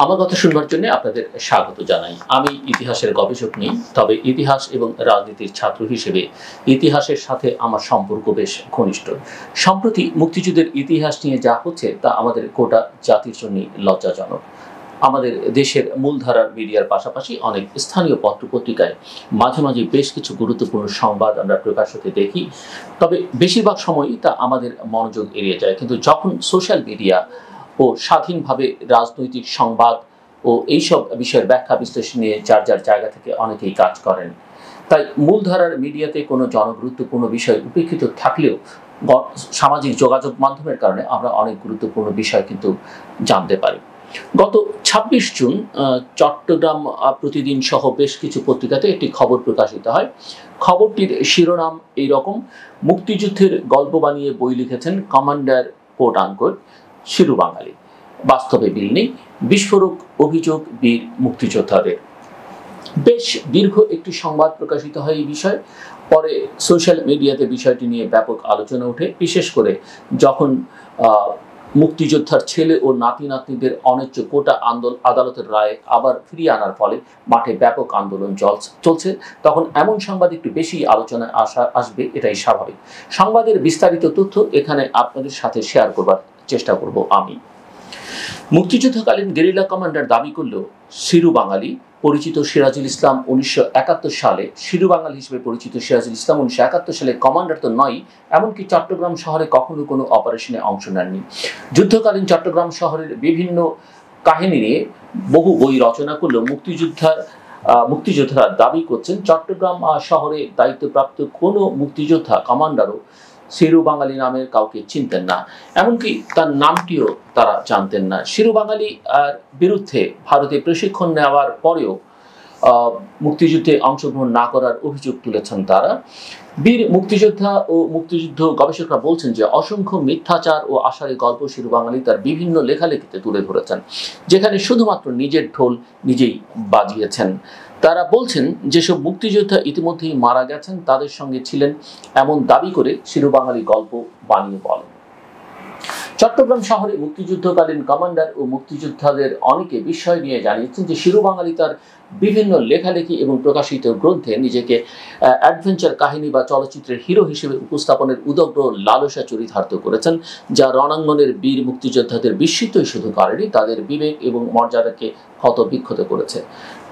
আমার কথা শুনবার জন্য আপনাদের স্বাগত জানাই। আমি ইতিহাসের গবেষক নই, তবে ইতিহাস এবং রাজনীতির ছাত্র হিসেবে ইতিহাসের সাথে আমার সম্পর্ক বেশ ঘনিষ্ঠ। সম্প্রতি মুক্তিযুদ্ধের ইতিহাস নিয়ে যা হচ্ছে তা আমাদের গোটা জাতির জন্যই লজ্জাজনক। আমাদের দেশের মূলধারার মিডিয়ার পাশাপাশি অনেক স্থানীয় পত্রপত্রিকায় মাঝে মাঝে বেশ কিছু গুরুত্বপূর্ণ সংবাদ আমরা প্রকাশ হতে দেখি, তবে বেশিরভাগ সময়ই তা আমাদের মনোযোগ এড়িয়ে যায়। কিন্তু যখন সোশ্যাল মিডিয়া ও স্বাধীনভাবে রাজনৈতিক সংবাদ ও এইসব বিষয়ের ব্যাখ্যা বিশ্লেষণ নিয়ে যার যার জায়গা থেকে অনেকেই কাজ করেন, তাই মূলধারার মিডিয়াতে কোনো জনগুরুত্বপূর্ণ বিষয় উপেক্ষিত থাকলেও সামাজিক যোগাযোগ মাধ্যমের কারণে আমরা অনেক গুরুত্বপূর্ণ বিষয় কিন্তু জানতে পারি। গত ২৬ জুন চট্টগ্রাম প্রতিদিন সহ বেশ কিছু পত্রিকাতে একটি খবর প্রকাশিত হয়। খবরটির শিরোনাম এইরকম: মুক্তিযুদ্ধের গল্প বানিয়ে বই লিখেছেন কমান্ডার কোট আনকোট শিরু বাঙালি, বাস্তবে বিল নেই, বিস্ফোরক অভিযোগ বীর মুক্তিযোদ্ধাদের। বেশ দীর্ঘ একটি সংবাদ প্রকাশিত হয় এই বিষয়ে। পরে সোশ্যাল মিডিয়াতে বিষয়টি নিয়ে ব্যাপক আলোচনা ওঠে, বিশেষ করে যখন মুক্তিযোদ্ধার ছেলে ও নাতি নাতনিদের অন্যায্য কোটা আদালতের রায় আবার ফিরিয়ে আনার ফলে মাঠে ব্যাপক আন্দোলন চলছে, তখন এমন সংবাদ একটু বেশি আলোচনায় আসবে, এটাই স্বাভাবিক। সংবাদের বিস্তারিত তথ্য এখানে আপনাদের সাথে শেয়ার করবার চেষ্টা করব আমি। মুক্তিযুদ্ধকালীন গেরিলা কমান্ডার দাবি করলেও শিরু বাঙালি পরিচিত সিরাজুল ইসলাম ১৯৭১ সালে শিরু বাঙালি হিসেবে পরিচিত সিরাজুল ইসলাম ১৯৭১ সালে কমান্ডার তো নয়, এমনকি চট্টগ্রাম শহরে কখনো কোনো অপারেশনে অংশ নেননি। যুদ্ধকালীন চট্টগ্রাম শহরের বিভিন্ন কাহিনী নিয়ে বহু বই রচনা করলেও মুক্তিযোদ্ধারা দাবি করছেন চট্টগ্রাম শহরে দায়িত্বপ্রাপ্ত কোনো মুক্তিযোদ্ধা কমান্ডারও শিরু বাঙালি নামের কাউকে চিনতেন না, এমনকি তার নামটিও তারা জানতেন না। শিরু বাঙালি বিরুদ্ধে ভারতে প্রশিক্ষণ নেওয়ার পরেও মুক্তিযুদ্ধে অংশগ্রহণ না করার অভিযোগ তুলেছেন তারা। বীর মুক্তিযোদ্ধা ও মুক্তিযুদ্ধ গবেষকরা বলছেন যে অসংখ্য মিথ্যাচার ও আষাঢ়ি গল্প শিরু বাঙালি তার বিভিন্ন লেখালেখিতে তুলে ধরেছেন, যেখানে শুধুমাত্র নিজের ঢোল নিজেই বাজিয়েছেন। তারা বলছেন যেসব মুক্তিযোদ্ধা ইতিমধ্যেই মারা গেছেন তাদের সঙ্গে ছিলেন, এমন দাবি করে শিরু বাঙালি গল্প বানিয়ে বলেন। চট্টগ্রাম শহরে মুক্তিযুদ্ধকালীন কমান্ডার ও মুক্তিযোদ্ধাদের অনেকে বিষয় নিয়ে জানিয়েছেন যে শিরু বাঙালি তার বিভিন্ন লেখালেখি এবং প্রকাশিত গ্রন্থে নিজেকে অ্যাডভেঞ্চার কাহিনী বা চলচ্চিত্রের হিরো হিসেবে উপস্থাপনের উদগ্র লালসা চরিতার্থ করেছেন, যা রণাঙ্গনের বীর মুক্তিযোদ্ধাদের বিস্মিতই শুধু করেনি, তাদের বিবেক এবং মর্যাদাকে ক্ষতবিক্ষত করেছে।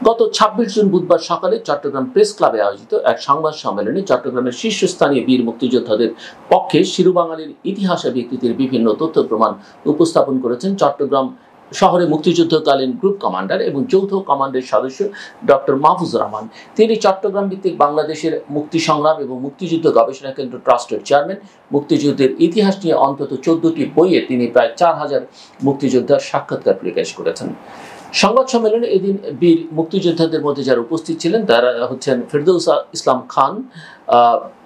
গত ২৬ জুন বুধবার সকালে চট্টগ্রাম প্রেস ক্লাবে আয়োজিত এক সংবাদ সম্মেলনে চট্টগ্রামের শীর্ষস্থানীয় বীর মুক্তিযোদ্ধাদের পক্ষে শিরু বাঙালির ইতিহাসে বিকৃতির বিভিন্ন তথ্য প্রমাণ উপস্থাপন করেছেন চট্টগ্রাম শহরে মুক্তিযুদ্ধকালীন গ্রুপ কমান্ডার এবং যৌথ কমান্ডের সদস্য ডক্টর মাহফুজুর রহমান। তিনি চট্টগ্রাম ভিত্তিক বাংলাদেশের মুক্তি সংগ্রাম এবং মুক্তিযুদ্ধ গবেষণা কেন্দ্র ট্রাস্টের চেয়ারম্যান। মুক্তিযুদ্ধের ইতিহাস নিয়ে অন্তত ১৪টি বইয়ে তিনি প্রায় ৪,০০০ মুক্তিযোদ্ধার সাক্ষাৎকার প্রকাশ করেছেন। সংবাদ সম্মেলনে এদিন বীর মুক্তিযোদ্ধাদের মধ্যে যারা উপস্থিত ছিলেন তারা হচ্ছেন ফেরদৌস ইসলাম খান,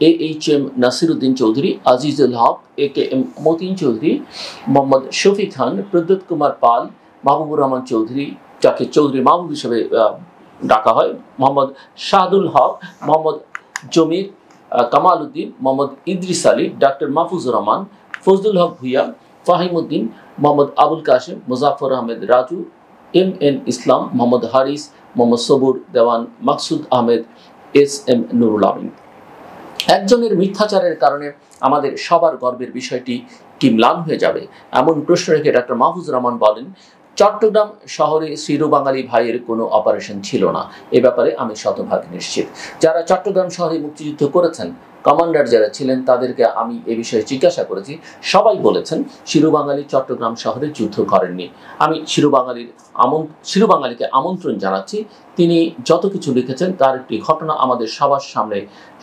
AHM নাসিরউদ্দিন চৌধুরী, আজিজুল হক, AKM মতিন চৌধুরী, মোহাম্মদ শফি খান, প্রদ্যোৎ কুমার পাল, মাহবুবুর রহমান চৌধুরী, যাকে চৌধুরী মাহবুব হিসেবে ডাকা হয়, মোহাম্মদ শাহাদুল হক, মোহাম্মদ জমির, কামাল উদ্দিন, মোহাম্মদ ইদ্রিস আলী, ডাক্তার মাহফুজুর রহমান, ফজলুল হক ভুইয়া, ফাহিমউদ্দিন, মোহাম্মদ আবুল কাশেম, মুজাফর আহমেদ রাজু, MN ইসলাম, মোহাম্মদ হারিস, মোহাম্মদ সবুর দেওয়ান, মাকসুদ আহমেদ, SM নুরুল আমিন। একজনের মিথ্যাচারের কারণে আমাদের সবার গর্বের বিষয়টি কি ম্লান হয়ে যাবে, এমন প্রশ্ন রেখে ডাক্তার মাহফুজুর রহমান বলেন, চট্টগ্রাম শহরে শিরু বাঙালি ভাইয়ের কোনো অপারেশন ছিল না, এ ব্যাপারে আমি শতভাগ নিশ্চিত। যারা চট্টগ্রাম শহরে মুক্তিযুদ্ধ করেছেন, কমান্ডার যারা ছিলেন, তাদেরকে আমি এ বিষয়ে জিজ্ঞাসা করেছি, সবাই বলেছেন শিরু বাঙালি চট্টগ্রাম শহরে যুদ্ধ করেননি। আমি শিরু বাঙালিকে আমন্ত্রণ জানাচ্ছি, তিনি যত কিছু লিখেছেন তার একটি ঘটনা আমাদের সবার সামনে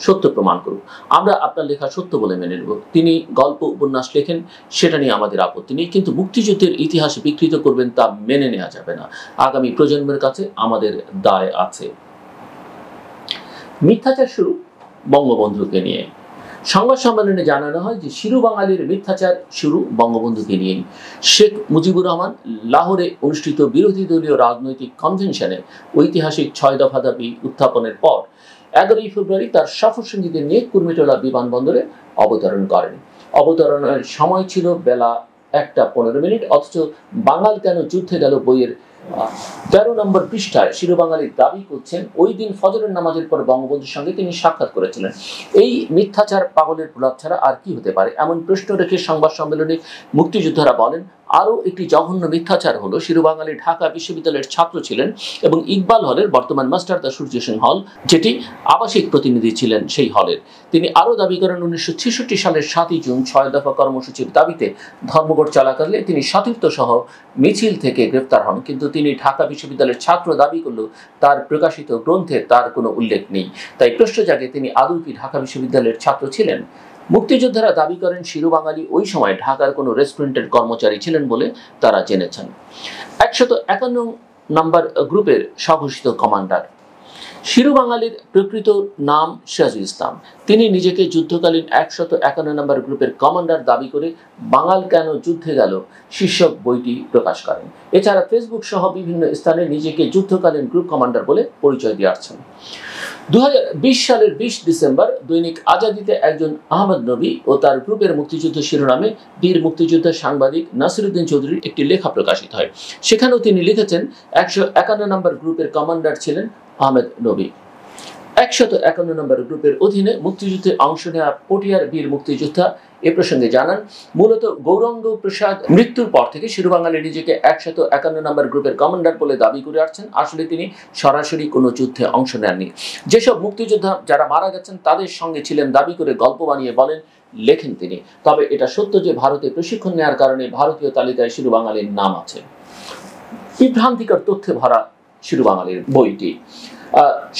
সত্য প্রমাণ করুক। আমরা আপনার লেখা সত্য বলে মেনে নেব। তিনি গল্প উপন্যাস লেখেন, সেটা নিয়ে আমাদের আপত্তি নেই, কিন্তু মুক্তিযুদ্ধের ইতিহাস বিকৃত করবেন তা মেনে নেওয়া যাবে না। আগামী প্রজন্মের কাছে আমাদের দায় আছে। মিথ্যাচার শুরু বঙ্গবন্ধুকে নিয়ে। সংবাদ সম্মেলনে জানানো হয় যে শিরু বাঙালির মিথ্যাচার শুরু বঙ্গবন্ধুকে নিয়েই। শেখ মুজিবুর রহমান লাহোরে অনুষ্ঠিত বিরোধী দলীয় রাজনৈতিক কনভেনশনে ঐতিহাসিক ৬ দফা দাবি উত্থাপনের পর ১১ই ফেব্রুয়ারি তার সফরসঙ্গীদের নিয়ে কুর্মিটোলা বিমানবন্দরে অবতরণ করেন। অবতরণের সময় ছিল বেলা ১টা ১৫ মিনিট, অথচ বাঙাল কেন যুদ্ধে গেল বইয়ের 13 নম্বর পৃষ্ঠায় শিরোবাঙালি দাবি করছেন ওই দিন ফজরের নামাজের পর বঙ্গবন্ধুর সঙ্গে তিনি সাক্ষাৎ করেছিলেন। এই মিথ্যাচার পাগলের প্রলাপ ছাড়া আর কি হতে পারে? এমন প্রশ্ন রেখে সংবাদ সম্মেলনে মুক্তিযোদ্ধারা বলেন, আরও একটি জঘন্য মিথ্যাচার হলো শিরোবাঙালি ঢাকা বিশ্ববিদ্যালয়ের ছাত্র ছিলেন এবং ইকবাল হলের, বর্তমান মাস্টার দা সূর্য সেন হল, যেটি আবাসিক প্রতিনিধি ছিলেন সেই হলের। তিনি আরও দাবি করেন 1966 সালের 7ই জুন 6 দফা কর্মসূচির দাবিতে ধর্মঘট চলাকালে তিনি সতীর্থ সহ মিছিল থেকে গ্রেফতার হন, কিন্তু তিনি ঢাকা বিশ্ববিদ্যালয়ের ছাত্র দাবি করলেও তার প্রকাশিত গ্রন্থে তার কোনো উল্লেখ নেই। তাই প্রশ্ন জাগে, তিনি আদৌ কি ঢাকা বিশ্ববিদ্যালয়ের ছাত্র ছিলেন? মুক্তিযোদ্ধারা দাবি করেন শিরোবাঙালি ওই সময় ঢাকার কোনো রেস্টুরেন্টের কর্মচারী ছিলেন বলে তারা জেনেছেন। 151 নম্বর গ্রুপের স্বঘোষিত কমান্ডার শিরোবাঙালির প্রকৃত নাম সিরাজুল ইসলাম। তিনি নিজেকে যুদ্ধকালীন 151 নম্বর গ্রুপের কমান্ডার দাবি করে বাঙাল কেন যুদ্ধে গেল শীর্ষক বইটি প্রকাশ করেন। এছাড়া ফেসবুক সহ বিভিন্ন স্থানে নিজেকে যুদ্ধকালীন গ্রুপ কমান্ডার বলে পরিচয় দিয়ে আসছেন। 2020 সালের 20 ডিসেম্বর দৈনিক আজাদিতে একজন আহমদ নবী ও তার গ্রুপের মুক্তিযুদ্ধ শিরোনামে বীর মুক্তিযোদ্ধা সাংবাদিক নাসিরউদ্দিন চৌধুরীর একটি লেখা প্রকাশিত হয়। সেখানেও তিনি লিখেছেন 151 নম্বর গ্রুপের কমান্ডার ছিলেন আহমেদ নবী। 151 নম্বর গ্রুপের অধীনে মুক্তিযুদ্ধে অংশ নেওয়া পটিয়ার বীর মুক্তিযোদ্ধা এ প্রসঙ্গে জানান, মূলত গৌরাঙ্গ প্রসাদ মৃত্যুর পর থেকে শিরোবাঙালি নিজেকে 151 নম্বর গ্রুপের কমান্ডার বলে দাবি করে আসছেন। আসলে তিনি সরাসরি কোনো যুদ্ধে অংশ নেননি। যেসব মুক্তিযোদ্ধা যারা মারা গেছেন তাদের সঙ্গে ছিলেন দাবি করে গল্প বানিয়ে বলেন, লেখেন তিনি। তবে এটা সত্য যে ভারতে প্রশিক্ষণ নেওয়ার কারণে ভারতীয় তালিকায় শিরোবাঙালির নাম আছে। বিভ্রান্তিকর তথ্যে ভরা শিরোবাঙালির বইটি।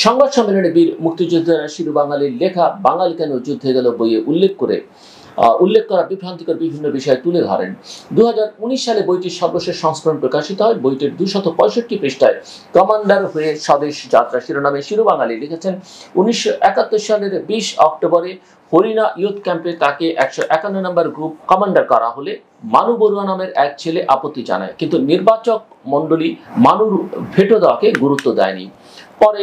সংবাদ সম্মেলনে বীর মুক্তিযোদ্ধারা শিরোবাঙালির লেখা বাঙাল কেন যুদ্ধে গেল বইয়ে উল্লেখ করা বিভ্রান্তিকর বিভিন্ন বিষয় তুলে ধরেন। 2019 সালে বইটির সর্বশেষ সংস্করণ প্রকাশিত হয়। বইটির 265 পৃষ্ঠায় কমান্ডার হয়ে স্বদেশ যাত্রা শিরোনামে শিরোবাঙালি লিখেছেন, 1971 সালের 20 অক্টোবরে হরিণা ইয়ুথ ক্যাম্পে তাকে 151 নম্বর গ্রুপ কমান্ডার করা হলে মানু বড়ুয়া নামের এক ছেলে আপত্তি জানায়, কিন্তু নির্বাচক মণ্ডলী মানুর ভেটো দেওয়াকে গুরুত্ব দেয়নি। পরে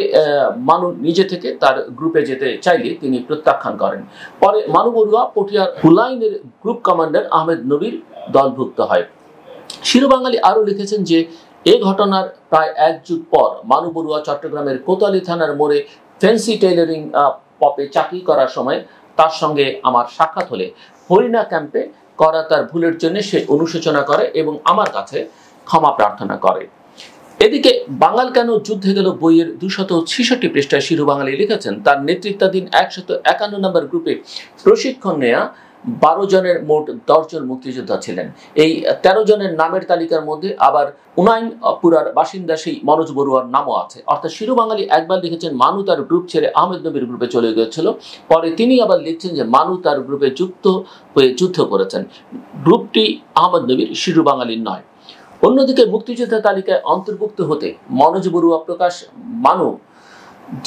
মানু নিজে থেকে তার গ্রুপে যেতে চাইলে তিনি প্রত্যাখ্যান করেন। পরে মানু বড়ুয়া পটিয়ার হুলাইনের গ্রুপ কমান্ডার আহমেদ নবীর দলভুক্ত হয়। শিরোবাঙালি আরও লিখেছেন যে এ ঘটনার প্রায় 1 যুগ পর মানু বড়ুয়া চট্টগ্রামের কোতোয়ালি থানার মোড়ে ফ্যান্সি টেইলরিং পপে চাকরি করার সময় তার সঙ্গে আমার সাক্ষাৎ হলে হরিণা ক্যাম্পে করা তার ভুলের জন্য সে অনুশোচনা করে এবং আমার কাছে ক্ষমা প্রার্থনা করে। এদিকে বাঙাল কেন যুদ্ধে গেল বইয়ের 266 পৃষ্ঠায় শিরোবাঙালি লিখেছেন, তার নেতৃত্বাধীন 151 নম্বর গ্রুপে প্রশিক্ষণ নেয়া 12 জনের মোট 10 জন মুক্তিযোদ্ধা ছিলেন। এই 13 জনের নামের তালিকার মধ্যে আবার উনাইনপুরার বাসিন্দা সেই মনোজ বড়ুয়ার নামও আছে। অর্থাৎ শিরোবাঙালি একবার লিখেছেন মানু তার গ্রুপ ছেড়ে আহমেদ নবীর গ্রুপে চলে গিয়েছিল, পরে তিনি আবার লিখছেন যে মানু তার গ্রুপে যুক্ত হয়ে যুদ্ধ করেছেন। গ্রুপটি আহমেদ নবীর, শিরোবাঙালির নয়। অন্যদিকে মুক্তিযোদ্ধা তালিকায় অন্তর্ভুক্ত হতে মনোজ বড়ুয়া প্রকাশ মানু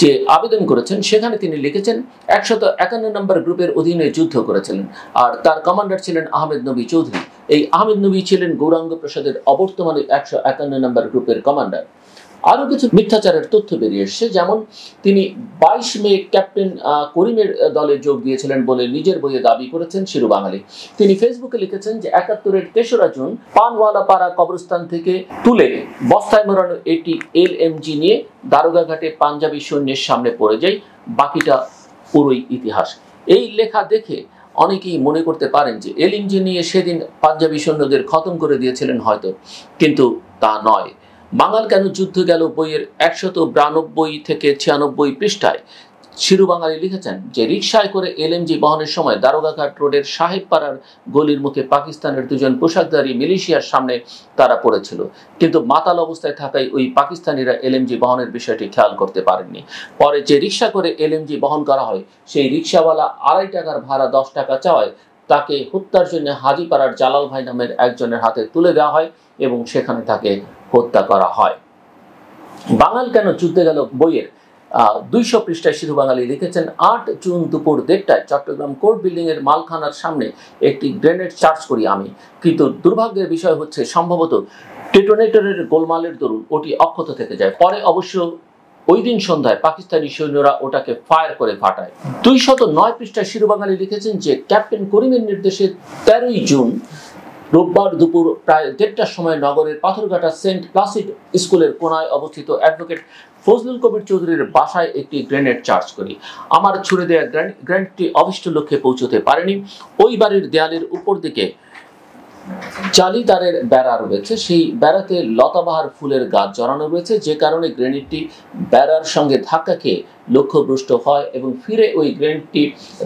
যে আবেদন করেছেন সেখানে তিনি লিখেছেন 151 নম্বর গ্রুপের অধীনে যুদ্ধ করেছিলেন, আর তার কমান্ডার ছিলেন আহমেদ নবী চৌধুরী। এই আহমেদ নবী ছিলেন গৌরাঙ্গ প্রসাদের অবর্তমানে 151 নম্বর গ্রুপের কমান্ডার। আরও কিছু মিথ্যাচারের তথ্য বেরিয়ে এসছে, যেমন তিনি 22 মে ক্যাপ্টেন করিমের দলে যোগ দিয়েছিলেন বলে নিজের বইয়ে দাবি করেছেন শিরোবাঙালি। তিনি ফেসবুকে লিখেছেন যে 71-এর 3রা জুন পানওয়ালাপাড়া কবরস্থান থেকে তুলে বস্তায় মোড়ানো একটি LMG নিয়ে দারোগাঘাটে পাঞ্জাবি সৈন্যের সামনে পড়ে যায়, বাকিটা পুরোই ইতিহাস। এই লেখা দেখে অনেকেই মনে করতে পারেন যে LMG নিয়ে সেদিন পাঞ্জাবি সৈন্যদের খতম করে দিয়েছিলেন হয়তো, কিন্তু তা নয়। বাঙাল কেন যুদ্ধ গেল বইয়ের 192 থেকে 96 পৃষ্ঠায় শিরোবাঙালি লিখেছেন যে রিকশায় করে LMG বহনের সময় দারোগাঘাট রোডের সাহেবপাড়ার গলির মুখে পাকিস্তানের 2 জন পোশাকধারী মিলিশিয়ার সামনে তারা পড়েছিল, কিন্তু মাতাল অবস্থায় থাকায় ওই পাকিস্তানিরা LMG বহনের বিষয়টি খেয়াল করতে পারেননি। পরে যে রিকশা করে LMG বহন করা হয় সেই রিকশাওয়ালা 2.5 টাকার ভাড়া 10 টাকা চাওয়ায় তাকে হত্যার জন্য হাজিপাড়ার জালাল ভাই নামের একজনের হাতে তুলে দেওয়া হয় এবং সেখানে তাকে হত্যা করা হয়। বাঙাল কেন যুদ্ধে গেল বইয়ের 200 পৃষ্ঠায় শিরোবাঙালি লিখেছেন 8 জুন দুপুর 1টায় চট্টগ্রাম কোর্ট বিল্ডিং এর মালখানার সামনে একটি গ্রেনেড চার্জ করি আমি, কিন্তু দুর্ভাগ্যের বিষয় হচ্ছে সম্ভবত টেটোনেটরের গোলমালের দরুন ওটি অক্ষত থেকে যায়। পরে অবশ্য ওই দিন সন্ধ্যায় পাকিস্তানি সৈন্যরা ওটাকে ফায়ার করে ফাটায়। 209 পৃষ্ঠায় শিরোবাঙালি লিখেছেন যে ক্যাপ্টেন করিমের নির্দেশে 13ই জুন রোববার দুপুর প্রায় 1:30টার সময় নগরের পাথরঘাটা সেন্ট প্লাসিড স্কুলের কোনায় অবস্থিত অ্যাডভোকেট ফজলুল কবির চৌধুরীর বাসায় একটি গ্রেনেড চার্জ করি। আমার ছুড়ে দেওয়া গ্রেনেডটি অভিষ্ট লক্ষ্যে পৌঁছতে পারেনি। ওই বাড়ির দেয়ালের উপর দিকে জালিদারের বেড়া রয়েছে, সেই বেড়াতে লতাবাহার ফুলের গাছ জড়ানো রয়েছে, যে কারণে গ্রেনেডটি বেড়ার সঙ্গে ধাক্কা খেয়ে লক্ষ্যভ্রষ্ট হয় এবং ফিরে ওই গ্রেনেডটি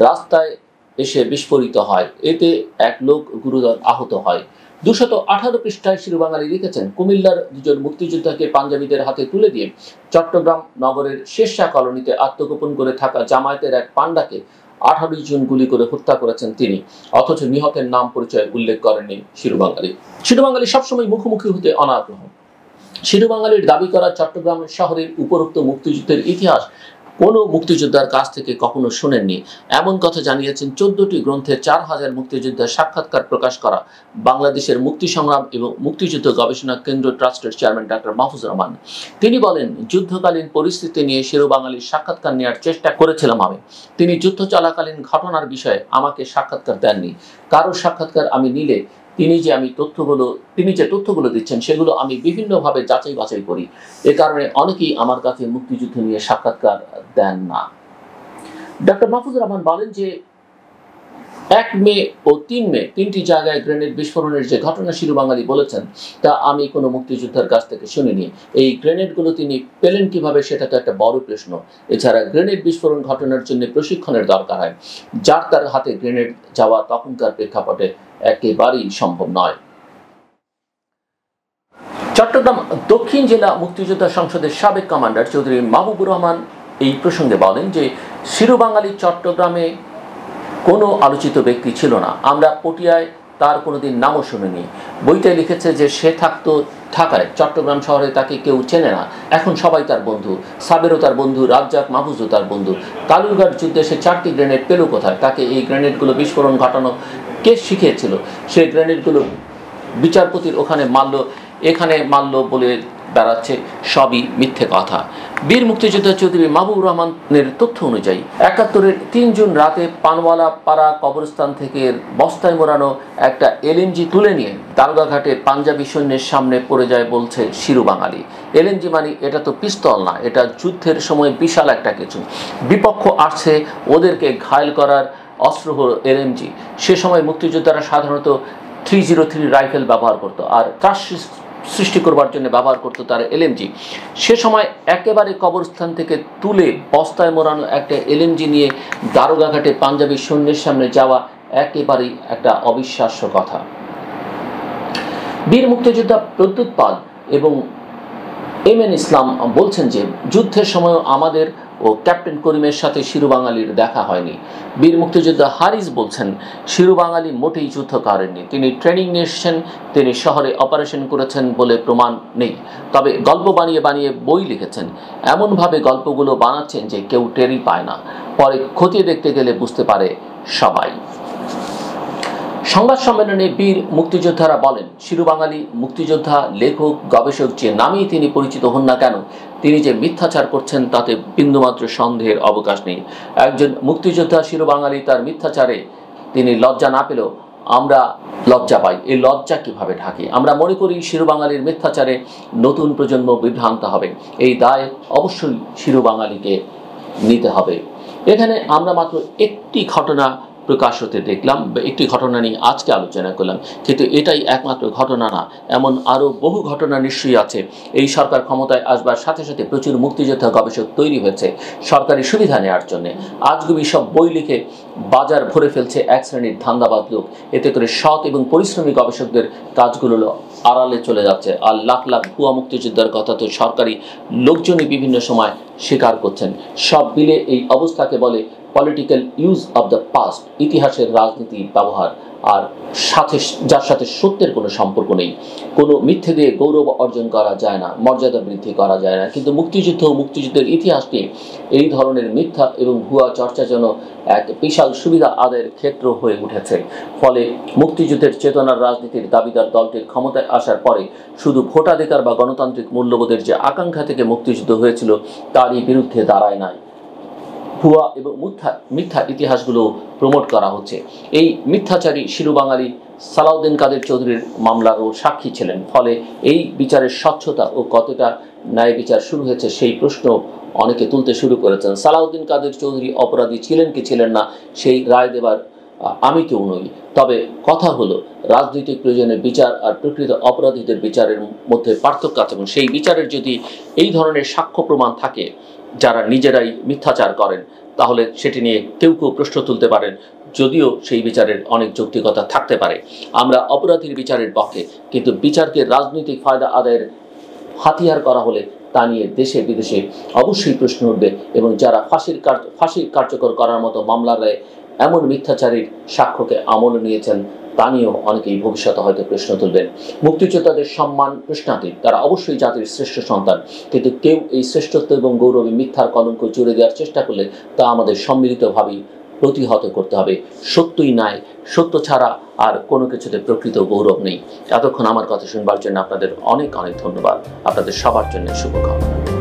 রাস্তায় এসে বিস্ফোরিত হয়। এতে এক লোক গুরুতর আহত হয়। 218 পৃষ্ঠায় শিরোবাঙালি লিখেছেন, কুমিল্লার দুজন মুক্তিযোদ্ধাকে পাঞ্জাবিদের হাতে তুলে দিয়ে চট্টগ্রাম নগরের শেরশাহ কলোনিতে আত্মগোপন করে থাকা জামায়াতের এক পান্ডাকে 18 জন গুলি করে হত্যা করেছেন তিনি, অথচ নিহতের নাম পরিচয় উল্লেখ করেননি শিরোবাঙালি। শিরোবাঙালি সবসময় মুখোমুখি হতে অনাগ্রহ। শিরোবাঙালির দাবি করা চট্টগ্রাম শহরের উপরোক্ত মুক্তিযুদ্ধের ইতিহাস কোনো মুক্তিযোদ্ধার কাছ থেকে কখনো শোনেননি, এমন কথা জানিয়েছেন 14টি গ্রন্থে 4000 মুক্তিযোদ্ধার সাক্ষাৎকার প্রকাশ করা বাংলাদেশের মুক্তি সংগ্রাম এবং মুক্তিযুদ্ধ গবেষণা কেন্দ্র ট্রাস্টের চেয়ারম্যান ডক্টর মাহফুজুর রহমান। তিনি বলেন, যুদ্ধকালীন পরিস্থিতি নিয়ে শিরোবাঙালির সাক্ষাৎকার নেওয়ার চেষ্টা করেছিলাম আমি। তিনি যুদ্ধ চলাকালীন ঘটনার বিষয়ে আমাকে সাক্ষাৎকার দেননি। কারো সাক্ষাৎকার আমি নিলে তিনি যে তথ্যগুলো দিচ্ছেন সেগুলো আমি বিভিন্নভাবে যাচাই বাছাই করি। এ কারণে অনেকেই আমার কাছে মুক্তিযুদ্ধ নিয়ে সাক্ষাৎকার দেন না। ডক্টর মাহফুজুর রহমান বলেন যে 1 মে ও 3 মে 3টি জায়গায় গ্রেনেড বিস্ফোরণের যে ঘটনা শিরোবাঙালি বলেছেন তা আমি কোনো মুক্তিযোদ্ধার কাছ থেকে শুনিনি। এই গ্রেনেডগুলো তিনি পেলেন কিভাবে, সেটা তো একটা বড় প্রশ্ন। এছাড়া গ্রেনেড বিস্ফোরণ ঘটনার জন্য প্রশিক্ষণের দরকার হয়, যার তার হাতে গ্রেনেড যাওয়া তখনকার প্রেক্ষাপটে একেবারেই সম্ভব নয়। চট্টগ্রাম দক্ষিণ জেলা মুক্তিযোদ্ধা সংসদের সাবেক কমান্ডার চৌধুরী মাহবুবুর রহমান এই প্রসঙ্গে বলেন যে, শিরোবাঙালি চট্টগ্রামে কোনো আলোচিত ব্যক্তি ছিল না। আমরা পটিয়ায় তার কোনোদিন নামও শুনিনি। বইতে লিখেছে যে সে থাকতো ঢাকায়, চট্টগ্রাম শহরে তাকে কেউ চেনে না। এখন সবাই তার বন্ধু। সাবেরও তার বন্ধু, রাজ্জাক মাহফুজও তার বন্ধু। কালুরঘাট যুদ্ধে সে 4টি গ্রেনেড পেল কোথায়? তাকে এই গ্রেনেডগুলো বিস্ফোরণ ঘটানো কে শিখিয়েছিল? সেই গ্রেনেডগুলো বিচারপতির ওখানে মারল, এখানে মারল বলে বেড়াচ্ছে, সবই মিথ্যে কথা। বীর মুক্তিযোদ্ধা চৌধুরী মাহবুবুর রহমানের তথ্য অনুযায়ী 71-এর 3 জুন রাতে পানওয়ালা পাড়া কবরস্থান থেকে বস্তায় মোড়ানো একটা এলএনজি তুলে নিয়ে দারোগাঘাটে পাঞ্জাবি সৈন্যের সামনে পড়ে যায় বলছে শিরোবাঙালি। এলএনজি মানে এটা তো পিস্তল না, এটা যুদ্ধের সময় বিশাল একটা কিছু। বিপক্ষ আসছে, ওদেরকে ঘায়েল করার অস্ত্র হলো এলএনজি। সে সময় মুক্তিযোদ্ধারা সাধারণত 303 রাইফেল ব্যবহার করতো, আর ত্রাস সৃষ্টি করবার জন্য ব্যবহার করতো তার এলএমজি। সে সময় একেবারে কবরস্থান থেকে তুলে বস্তায় মোড়ানো একটা এলএমজি নিয়ে দারোগাঘাটে পাঞ্জাবি সৈন্যের সামনে যাওয়া একেবারেই একটা অবিশ্বাস্য কথা। বীর মুক্তিযোদ্ধা প্রদ্যুৎ পাল এবং এমএন ইসলাম বলছেন যে, যুদ্ধের সময় আমাদের ও ক্যাপ্টেন করিমের সাথে শিরোবাঙালির দেখা হয়নি। বীর মুক্তিযোদ্ধা হারিস বলছেন, শিরোবাঙালি মোটেই যুদ্ধ করেননি। তিনি ট্রেনিং নিয়ে এসেছেন, তিনি শহরে অপারেশন করেছেন বলে প্রমাণ নেই। তবে গল্প বানিয়ে বানিয়ে বই লিখেছেন, এমনভাবে গল্পগুলো বানাচ্ছেন যে কেউ টেরই পায় না, পরে খতিয়ে দেখতে গেলে বুঝতে পারে সবাই। সংবাদ সম্মেলনে বীর মুক্তিযোদ্ধারা বলেন, শিরোবাঙালি মুক্তিযোদ্ধা, লেখক, গবেষক যে নামেই তিনি পরিচিত হন না কেন, তিনি যে মিথ্যাচার করছেন তাতে বিন্দুমাত্র সন্দেহের অবকাশ নেই। একজন মুক্তিযোদ্ধা শিরোবাঙালি তার মিথ্যাচারে তিনি লজ্জা না পেলেও আমরা লজ্জা পাই। এই লজ্জা কিভাবে ঢাকি? আমরা মনে করি শিরোবাঙালির মিথ্যাচারে নতুন প্রজন্ম বিভ্রান্ত হবে। এই দায় অবশ্যই শিরোবাঙালিকে নিতে হবে। এখানে আমরা মাত্র একটি ঘটনা প্রকাশ হতে দেখলাম, একটি ঘটনা নিয়ে আজকে আলোচনা করলাম, কিন্তু এটাই একমাত্র ঘটনা না, এমন আরও বহু ঘটনা নিশ্চয়ই আছে। এই সরকার ক্ষমতায় আসবার সাথে সাথে প্রচুর মুক্তিযোদ্ধা গবেষক তৈরি হয়েছে সরকারি সুবিধা নেওয়ার জন্যে। আজগুবি সব বই লিখে বাজার ভরে ফেলছে এক শ্রেণীর ধান্দাবাদ লোক। এতে করে সৎ এবং পরিশ্রমী গবেষকদের কাজগুলো আড়ালে চলে যাচ্ছে। আর লাখ লাখ ভুয়া মুক্তিযোদ্ধার কথা তো সরকারি লোকজনই বিভিন্ন সময় স্বীকার করছেন। সব মিলে এই অবস্থাকে বলে political use of the past, ইতিহাসের রাজনীতি ব্যবহার, আর যার সাথে সত্যের কোনো সম্পর্ক নেই। কোনো মিথ্যে দিয়ে গৌরব অর্জন করা যায় না, মর্যাদা বৃদ্ধি করা যায় না, কিন্তু মুক্তিযুদ্ধ ও মুক্তিযুদ্ধের ইতিহাস নিয়ে এই ধরনের মিথ্যা এবং ভুয়া চর্চা যেন এক বিশাল সুবিধা আদায়ের ক্ষেত্র হয়ে উঠেছে। ফলে মুক্তিযুদ্ধের চেতনার রাজনীতির দাবিদার দলটির ক্ষমতায় আসার পরে শুধু ভোটাধিকার বা গণতান্ত্রিক মূল্যবোধের যে আকাঙ্ক্ষা থেকে মুক্তিযুদ্ধ হয়েছিল তারই বিরুদ্ধে দাঁড়ায় নাই, ভুয়া এবং মিথ্যা ইতিহাসগুলো প্রমোট করা হচ্ছে। এই মিথ্যাচারী শিরু বাঙালি সালাউদ্দিন কাদের চৌধুরীর মামলারও সাক্ষী ছিলেন। ফলে এই বিচারের স্বচ্ছতা ও কতটা ন্যায় বিচার শুরু হয়েছে সেই প্রশ্ন অনেকে তুলতে শুরু করেছেন। সালাউদ্দিন কাদের চৌধুরী অপরাধী ছিলেন কি ছিলেন না সেই রায় দেবার আমি কেউ নই। তবে কথা হলো, রাজনৈতিক প্রয়োজনে বিচার আর প্রকৃত অপরাধীদের বিচারের মধ্যে পার্থক্য আছে, এবং সেই বিচারের যদি এই ধরনের সাক্ষ্য প্রমাণ থাকে যারা নিজেরাই মিথ্যাচার করেন, তাহলে সেটি নিয়ে কেউ প্রশ্ন তুলতে পারেন, যদিও সেই বিচারের অনেক যৌক্তিকতা থাকতে পারে। আমরা অপরাধীর বিচারের পক্ষে, কিন্তু বিচারকে রাজনৈতিক ফায়দা আদায়ের হাতিয়ার করা হলে তা নিয়ে দেশে বিদেশে অবশ্যই প্রশ্ন উঠবে, এবং যারা ফাঁসি কার্যকর করার মতো মামলার রায়ে এমন মিথ্যাচারীর সাক্ষ্যকে আমলে নিয়েছেন তা নিয়েও অনেকেই ভবিষ্যতে হয়তো প্রশ্ন তুলবেন। মুক্তিযোদ্ধাদের সম্মান প্রশ্নাতীত, তারা অবশ্যই জাতির শ্রেষ্ঠ সন্তান, কিন্তু কেউ এই শ্রেষ্ঠত্ব এবং গৌরবে মিথ্যার কলঙ্ক জুড়ে দেওয়ার চেষ্টা করলে তা আমাদের সম্মিলিতভাবেই প্রতিহত করতে হবে। সত্যই ন্যায়, সত্য ছাড়া আর কোনো কিছুতে প্রকৃত গৌরব নেই। এতক্ষণ আমার কথা শুনবার জন্য আপনাদের অনেক অনেক ধন্যবাদ। আপনাদের সবার জন্য শুভকামনা।